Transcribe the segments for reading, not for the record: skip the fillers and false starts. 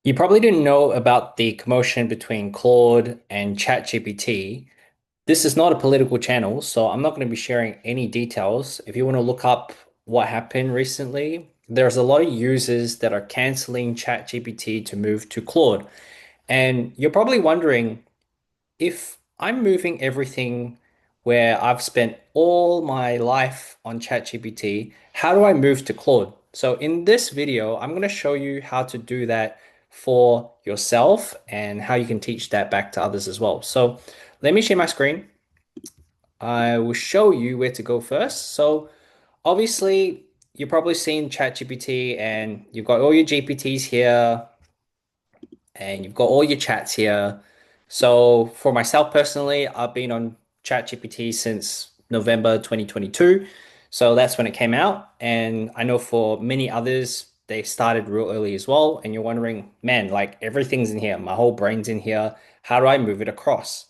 You probably didn't know about the commotion between Claude and ChatGPT. This is not a political channel, so I'm not going to be sharing any details. If you want to look up what happened recently, there's a lot of users that are canceling ChatGPT to move to Claude. And you're probably wondering, if I'm moving everything where I've spent all my life on ChatGPT, how do I move to Claude? So in this video, I'm going to show you how to do that for yourself and how you can teach that back to others as well. So let me share my screen. I will show you where to go first. So obviously, you've probably seen ChatGPT and you've got all your GPTs here and you've got all your chats here. So for myself personally, I've been on ChatGPT since November 2022. So that's when it came out. And I know for many others, they started real early as well. And you're wondering, man, like everything's in here. My whole brain's in here. How do I move it across?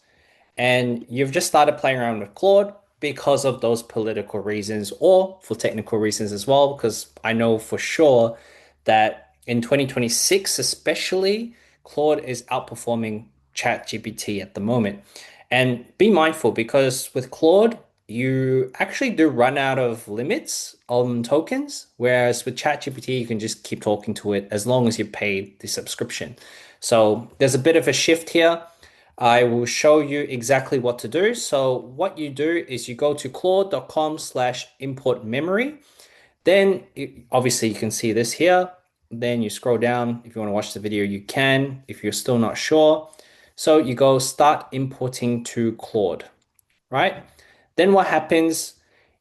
And you've just started playing around with Claude because of those political reasons or for technical reasons as well, because I know for sure that in 2026, especially, Claude is outperforming ChatGPT at the moment. And be mindful because with Claude, you actually do run out of limits on tokens, whereas with ChatGPT, you can just keep talking to it as long as you pay the subscription. So there's a bit of a shift here. I will show you exactly what to do. So what you do is you go to claude.com/import memory. Then obviously you can see this here. Then you scroll down. If you want to watch the video, you can, if you're still not sure. So you go start importing to Claude, right? Then what happens,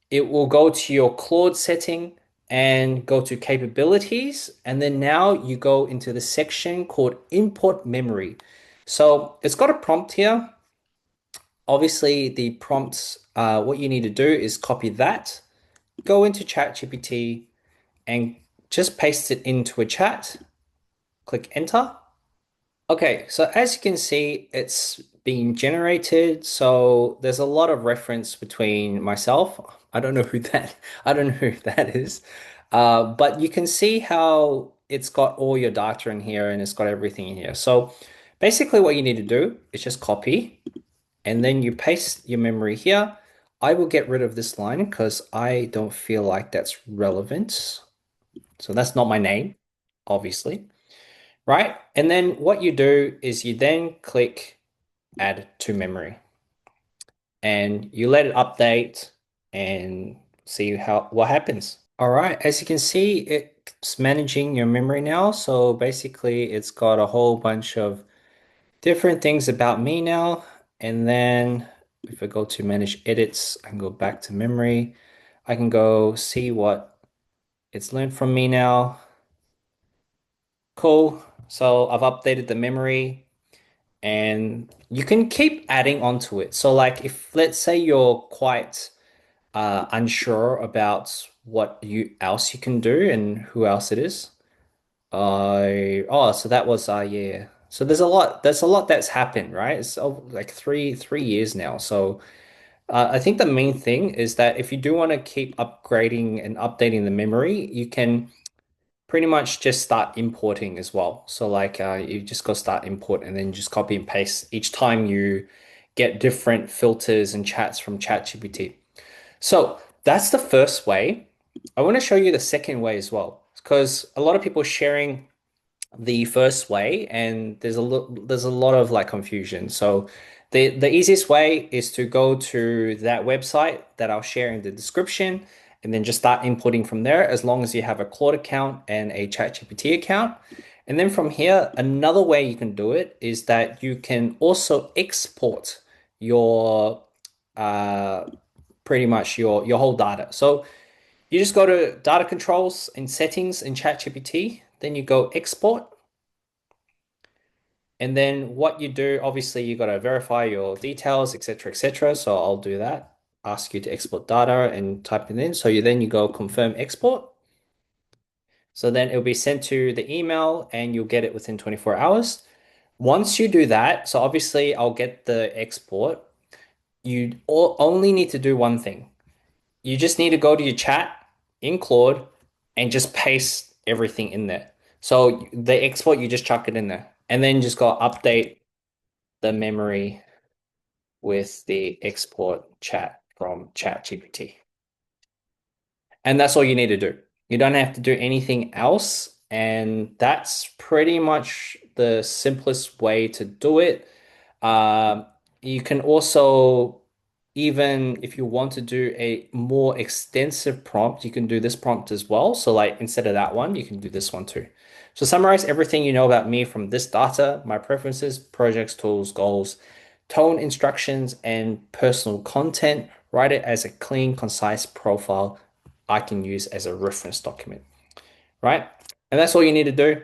it will go to your Claude setting and go to capabilities. And then now you go into the section called import memory. So it's got a prompt here. Obviously, the prompts, what you need to do is copy that, go into ChatGPT and just paste it into a chat. Click enter. Okay, so as you can see, it's being generated. So there's a lot of reference between myself. I don't know who that, I don't know who that is. But you can see how it's got all your data in here and it's got everything in here. So basically what you need to do is just copy and then you paste your memory here. I will get rid of this line because I don't feel like that's relevant. So that's not my name, obviously, right? And then what you do is you then click add to memory and you let it update and see how what happens. All right, as you can see, it's managing your memory now. So basically, it's got a whole bunch of different things about me now. And then if I go to manage edits, I can go back to memory. I can go see what it's learned from me now. Cool. So I've updated the memory and you can keep adding onto it. So like if let's say you're quite unsure about what you else you can do and who else it is. So that was yeah. So there's a lot that's happened, right? It's like three years now. So I think the main thing is that if you do want to keep upgrading and updating the memory, you can pretty much just start importing as well. So like you just go start import and then just copy and paste each time you get different filters and chats from ChatGPT. So that's the first way. I want to show you the second way as well, because a lot of people sharing the first way and there's a lot of like confusion. So the easiest way is to go to that website that I'll share in the description and then just start inputting from there as long as you have a Claude account and a ChatGPT account. And then from here, another way you can do it is that you can also export your uh pretty much your whole data. So you just go to data controls and settings in ChatGPT, then you go export. And then what you do, obviously, you got to verify your details, etc., etc. So I'll do that. Ask you to export data and type it in. So you go confirm export. So then it'll be sent to the email and you'll get it within 24 hours. Once you do that, so obviously I'll get the export. Only need to do one thing. You just need to go to your chat in Claude and just paste everything in there. So the export, you just chuck it in there, and then just go update the memory with the export chat from ChatGPT. And that's all you need to do. You don't have to do anything else. And that's pretty much the simplest way to do it. Um, you can also, even if you want to do a more extensive prompt, you can do this prompt as well. So, like instead of that one, you can do this one too. So, summarize everything you know about me from this data, my preferences, projects, tools, goals, tone instructions, and personal content. Write it as a clean, concise profile I can use as a reference document, right? And that's all you need to do.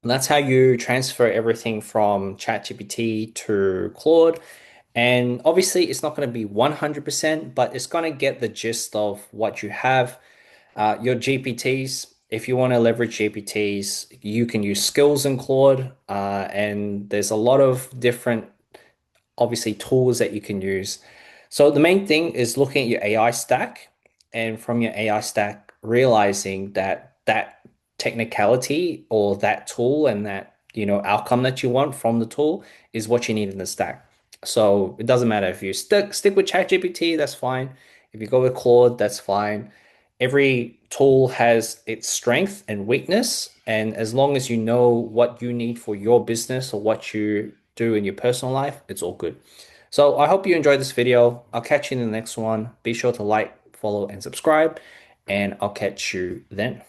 And that's how you transfer everything from ChatGPT to Claude. And obviously, it's not going to be 100%, but it's going to get the gist of what you have. Your GPTs, if you want to leverage GPTs, you can use skills in Claude. And there's a lot of different obviously tools that you can use. So the main thing is looking at your AI stack, and from your AI stack, realizing that that technicality or that tool and that outcome that you want from the tool is what you need in the stack. So it doesn't matter if you stick with ChatGPT, that's fine. If you go with Claude, that's fine. Every tool has its strength and weakness, and as long as you know what you need for your business or what you do in your personal life, it's all good. So I hope you enjoyed this video. I'll catch you in the next one. Be sure to like, follow, and subscribe, and I'll catch you then.